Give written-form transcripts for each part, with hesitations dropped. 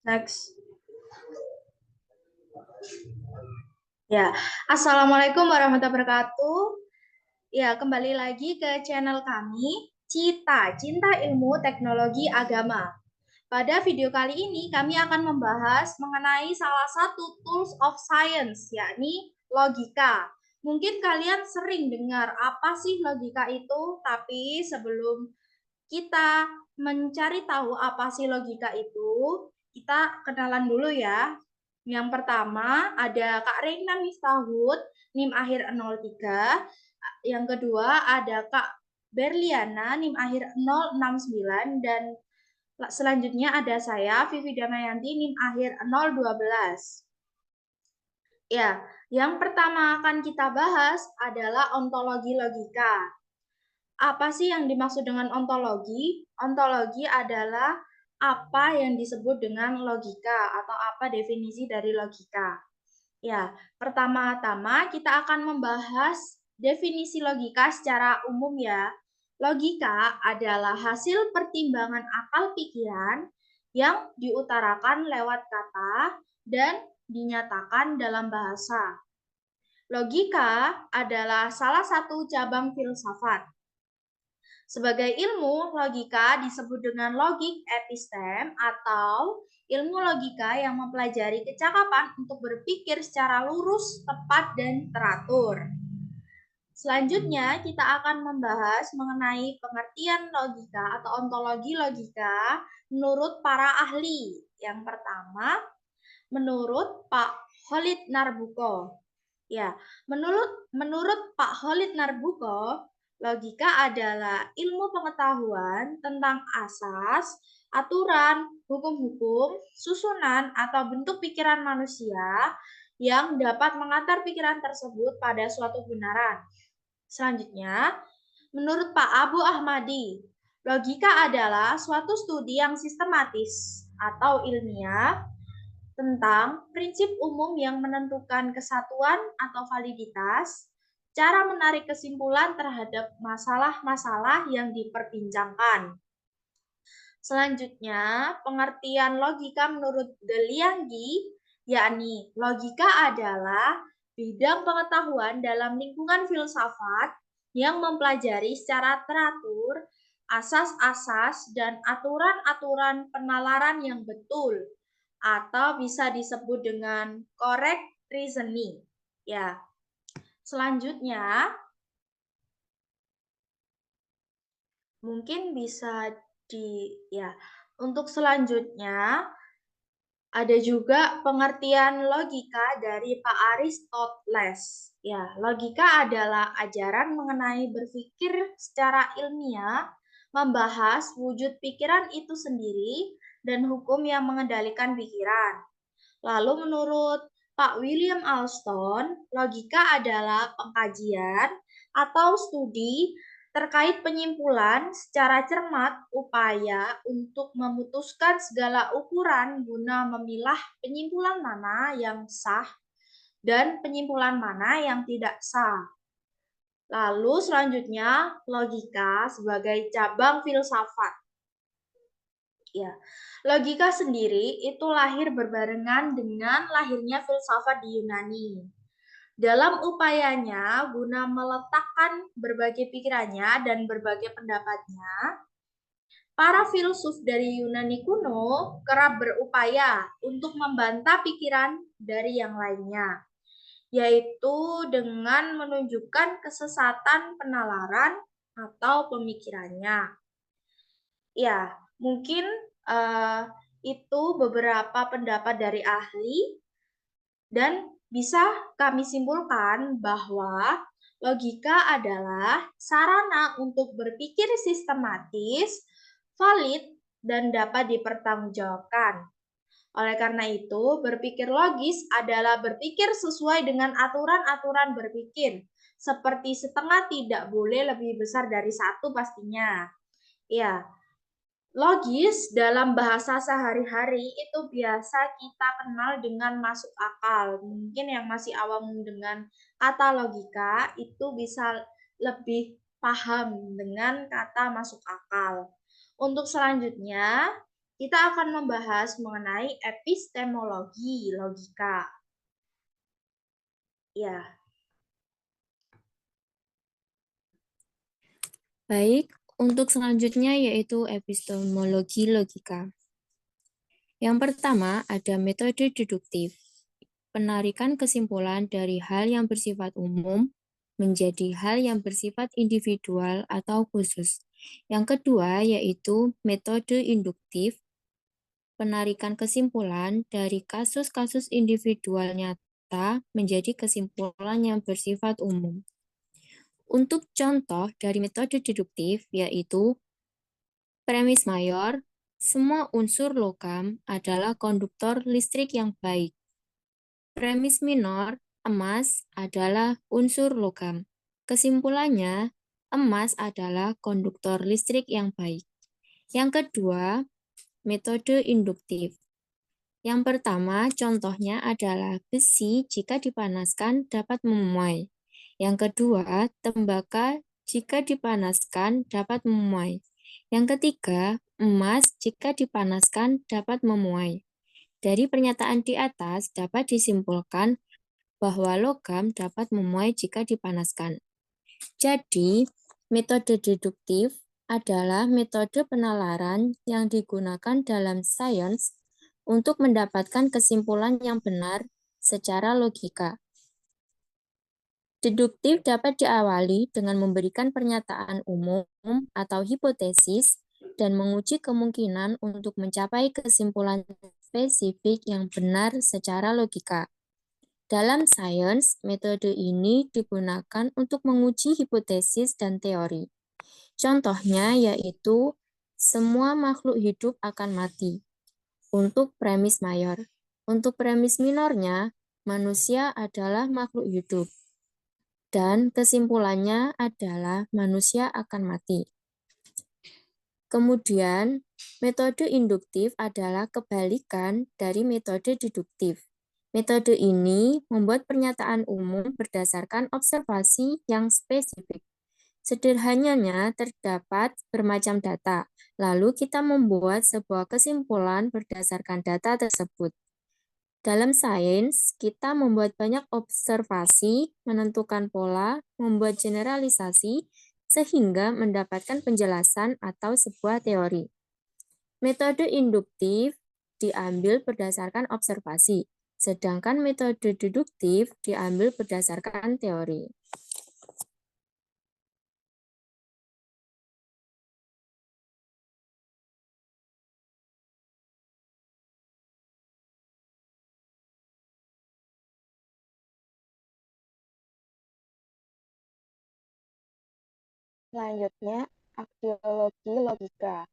Next. Ya, Assalamualaikum warahmatullahi wabarakatuh. Ya, kembali lagi ke channel kami, Cita, Cinta Ilmu Teknologi Agama. Pada video kali ini, kami akan membahas mengenai salah satu tools of science, yakni logika. Mungkin kalian sering dengar apa sih logika itu, tapi sebelum kita mencari tahu apa sih logika itu, kita kenalan dulu ya. Yang pertama ada Kak Reina Mistahud, NIM akhir 03. Yang kedua ada Kak Berliana, NIM akhir 069. Dan selanjutnya ada saya, Vivi Damayanti, NIM akhir 012. Ya, yang pertama akan kita bahas adalah ontologi logika. Apa sih yang dimaksud dengan ontologi? Ontologi adalah apa yang disebut dengan logika atau apa definisi dari logika. Ya, pertama-tama kita akan membahas definisi logika secara umum ya. Logika adalah hasil pertimbangan akal pikiran yang diutarakan lewat kata dan dinyatakan dalam bahasa. Logika adalah salah satu cabang filsafat. Sebagai ilmu, logika disebut dengan logik epistem atau ilmu logika yang mempelajari kecakapan untuk berpikir secara lurus, tepat, dan teratur. Selanjutnya, kita akan membahas mengenai pengertian logika atau ontologi logika menurut para ahli. Yang pertama, menurut Pak Khalid Narbuko. Ya, menurut Pak Khalid Narbuko, logika adalah ilmu pengetahuan tentang asas, aturan, hukum-hukum, susunan, atau bentuk pikiran manusia yang dapat mengantar pikiran tersebut pada suatu kebenaran. Selanjutnya, menurut Pak Abu Ahmadi, logika adalah suatu studi yang sistematis atau ilmiah tentang prinsip umum yang menentukan kesatuan atau validitas, cara menarik kesimpulan terhadap masalah-masalah yang diperbincangkan. Selanjutnya, pengertian logika menurut Delianggi, yakni logika adalah bidang pengetahuan dalam lingkungan filsafat yang mempelajari secara teratur asas-asas dan aturan-aturan penalaran yang betul atau bisa disebut dengan correct reasoning. Ya. Selanjutnya mungkin bisa untuk selanjutnya ada juga pengertian logika dari Pak Aristoteles. Ya, logika adalah ajaran mengenai berpikir secara ilmiah, membahas wujud pikiran itu sendiri dan hukum yang mengendalikan pikiran. Lalu menurut Pak William Alston, logika adalah pengkajian atau studi terkait penyimpulan secara cermat upaya untuk memutuskan segala ukuran guna memilah penyimpulan mana yang sah dan penyimpulan mana yang tidak sah. Lalu selanjutnya logika sebagai cabang filsafat. Ya, logika sendiri itu lahir berbarengan dengan lahirnya filsafat di Yunani. Dalam upayanya guna meletakkan berbagai pikirannya dan berbagai pendapatnya, para filsuf dari Yunani kuno kerap berupaya untuk membantah pikiran dari yang lainnya, yaitu dengan menunjukkan kesesatan penalaran atau pemikirannya. Ya, mungkin itu beberapa pendapat dari ahli dan bisa kami simpulkan bahwa logika adalah sarana untuk berpikir sistematis, valid, dan dapat dipertanggungjawabkan. Oleh karena itu, berpikir logis adalah berpikir sesuai dengan aturan-aturan berpikir, seperti setengah tidak boleh lebih besar dari satu pastinya. Ya, logis dalam bahasa sehari-hari itu biasa kita kenal dengan masuk akal. Mungkin yang masih awam dengan kata logika itu bisa lebih paham dengan kata masuk akal. Untuk selanjutnya, kita akan membahas mengenai epistemologi logika. Ya, Baik, untuk selanjutnya yaitu epistemologi logika. Yang pertama ada metode deduktif, penarikan kesimpulan dari hal yang bersifat umum menjadi hal yang bersifat individual atau khusus. Yang kedua yaitu metode induktif, penarikan kesimpulan dari kasus-kasus individual nyata menjadi kesimpulan yang bersifat umum. Untuk contoh dari metode deduktif yaitu premis mayor, semua unsur logam adalah konduktor listrik yang baik. Premis minor, emas adalah unsur logam. Kesimpulannya, emas adalah konduktor listrik yang baik. Yang kedua, metode induktif. Yang pertama, contohnya adalah besi jika dipanaskan dapat memuai. Yang kedua, tembaga jika dipanaskan dapat memuai. Yang ketiga, emas jika dipanaskan dapat memuai. Dari pernyataan di atas dapat disimpulkan bahwa logam dapat memuai jika dipanaskan. Jadi, metode deduktif adalah metode penalaran yang digunakan dalam sains untuk mendapatkan kesimpulan yang benar secara logika. Deduktif dapat diawali dengan memberikan pernyataan umum atau hipotesis dan menguji kemungkinan untuk mencapai kesimpulan spesifik yang benar secara logika. Dalam sains, metode ini digunakan untuk menguji hipotesis dan teori. Contohnya yaitu semua makhluk hidup akan mati. Untuk premis mayor. Untuk premis minornya, manusia adalah makhluk hidup. Dan kesimpulannya adalah manusia akan mati. Kemudian, metode induktif adalah kebalikan dari metode deduktif. Metode ini membuat pernyataan umum berdasarkan observasi yang spesifik. Sederhananya, terdapat bermacam data, lalu kita membuat sebuah kesimpulan berdasarkan data tersebut. Dalam sains, kita membuat banyak observasi, menentukan pola, membuat generalisasi, sehingga mendapatkan penjelasan atau sebuah teori. Metode induktif diambil berdasarkan observasi, sedangkan metode deduktif diambil berdasarkan teori. Selanjutnya, aksiologi logika.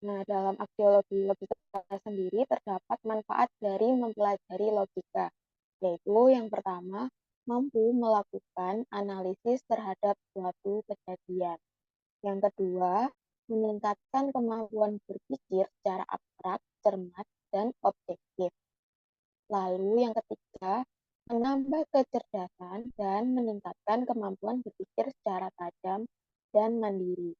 Nah, dalam aksiologi logika sendiri terdapat manfaat dari mempelajari logika, yaitu yang pertama, mampu melakukan analisis terhadap suatu kejadian. Yang kedua, meningkatkan kemampuan berpikir secara abstrak, cermat, dan objektif. Lalu yang ketiga, menambah kecerdasan dan meningkatkan kemampuan berpikir secara tajam dan mandiri.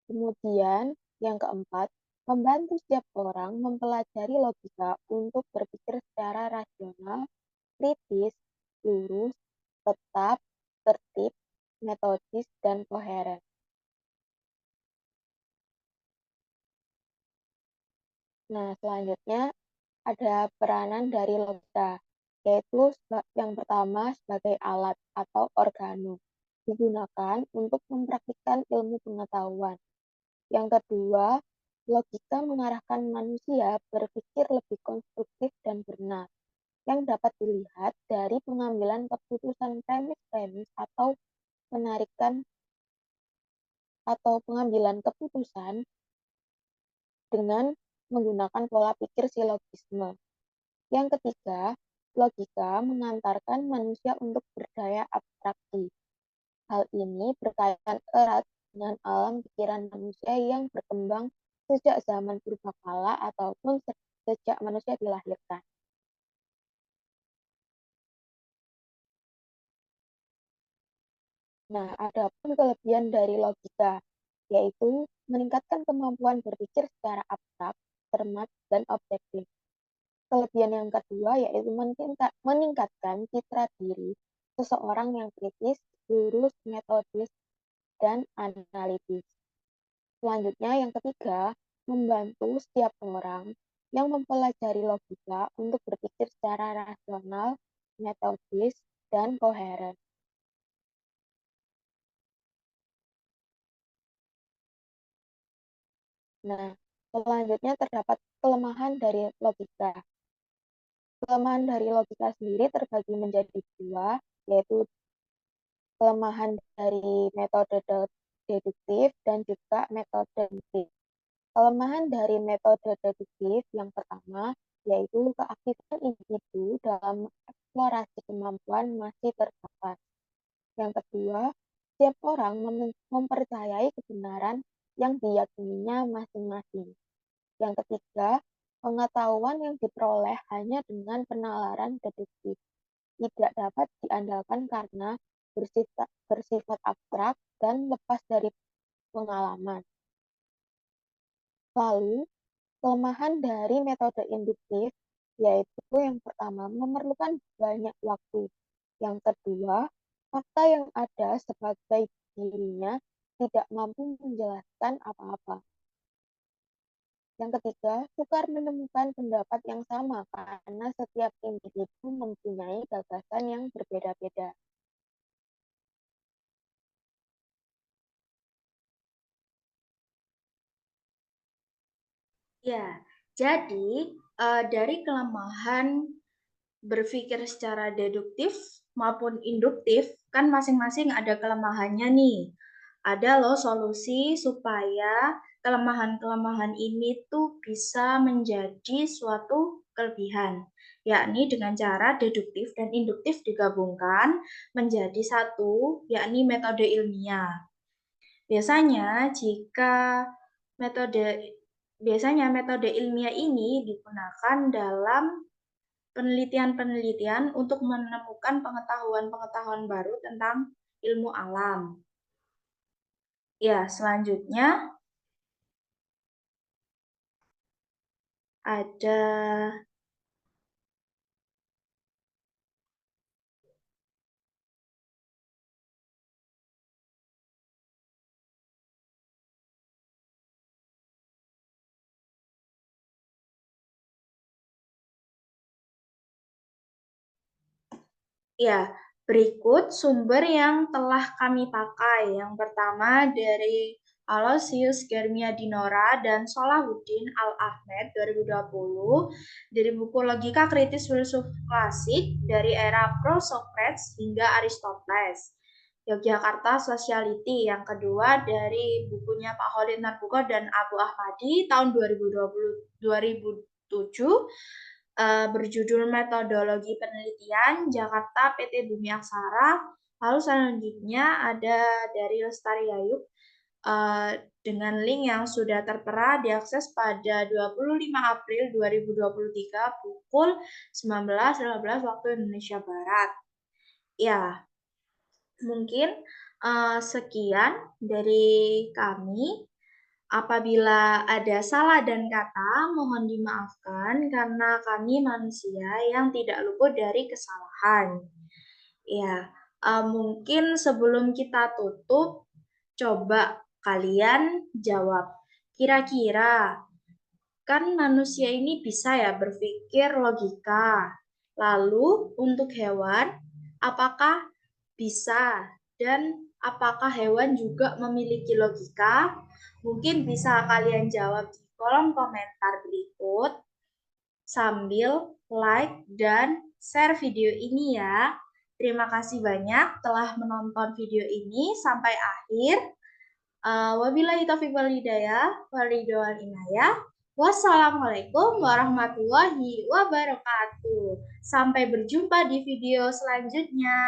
Kemudian yang keempat, membantu setiap orang mempelajari logika untuk berpikir secara rasional, kritis, lurus, tetap, tertib, metodis, dan koheren. Nah, selanjutnya ada peranan dari logika, yaitu yang pertama sebagai alat atau organum, digunakan untuk mempraktikkan ilmu pengetahuan. Yang kedua, logika mengarahkan manusia berpikir lebih konstruktif dan benar, yang dapat dilihat dari pengambilan keputusan premis-premis atau penarikan atau pengambilan keputusan dengan menggunakan pola pikir silogisme. Yang ketiga, logika mengantarkan manusia untuk berdaya abstraksi. Hal ini berkaitan erat dengan alam pikiran manusia yang berkembang sejak zaman purbakala ataupun sejak manusia dilahirkan. Nah, ada pun kelebihan dari logika, yaitu meningkatkan kemampuan berpikir secara abstrak, cermat, dan objektif. Kelebihan yang kedua yaitu meningkatkan citra diri seseorang yang kritis, lurus, metodis, dan analitis. Selanjutnya, yang ketiga, membantu setiap orang yang mempelajari logika untuk berpikir secara rasional, metodis, dan koheren. Nah, selanjutnya terdapat kelemahan dari logika. Kelemahan dari logika sendiri terbagi menjadi dua, yaitu kelemahan dari metode deduktif dan juga metode induktif. Kelemahan dari metode deduktif yang pertama yaitu keaktifan individu dalam eksplorasi kemampuan masih terbatas. Yang kedua, setiap orang mempercayai kebenaran yang diyakininya masing-masing. Yang ketiga, pengetahuan yang diperoleh hanya dengan penalaran deduktif tidak dapat diandalkan karena bersifat abstrak dan lepas dari pengalaman. Lalu, kelemahan dari metode induktif yaitu yang pertama memerlukan banyak waktu. Yang kedua, fakta yang ada sebagai dirinya tidak mampu menjelaskan apa-apa. Yang ketiga, sukar menemukan pendapat yang sama karena setiap individu mempunyai gagasan yang berbeda-beda. Ya, jadi dari kelemahan berpikir secara deduktif maupun induktif, kan masing-masing ada kelemahannya nih. Ada loh solusi supaya kelemahan-kelemahan ini tuh bisa menjadi suatu kelebihan, yakni dengan cara deduktif dan induktif digabungkan menjadi satu, yakni metode ilmiah. Biasanya jika metode metode ilmiah ini digunakan dalam penelitian-penelitian untuk menemukan pengetahuan-pengetahuan baru tentang ilmu alam. Ya, selanjutnya ada ya, berikut sumber yang telah kami pakai. Yang pertama dari Aloysius Germiadinora dan Solahuddin Al-Ahmed 2020 dari buku Logika Kritis Filsuf Klasik dari era Prosocrates hingga Aristoteles. Yogyakarta Sociality. Yang kedua dari bukunya Pak Khalid Narbuko dan Abu Ahmadi tahun 2007 berjudul Metodologi Penelitian Jakarta PT Bumi Aksara. Lalu selanjutnya ada dari Lestari Ayub dengan link yang sudah tertera diakses pada 25 April 2023 pukul 19.15 waktu Indonesia Barat. Ya, mungkin sekian dari kami. Apabila ada salah dan kata, mohon dimaafkan karena kami manusia yang tidak luput dari kesalahan. Ya, mungkin sebelum kita tutup, coba kalian jawab. Kira-kira, kan manusia ini bisa ya berpikir logika. Lalu untuk hewan, apakah bisa? Dan apakah hewan juga memiliki logika? Mungkin bisa kalian jawab di kolom komentar berikut sambil like dan share video ini ya. Terima kasih banyak telah menonton video ini sampai akhir. Wabillahi taufiq wal hidayah, wal inayah. Wassalamualaikum warahmatullahi wabarakatuh. Sampai berjumpa di video selanjutnya.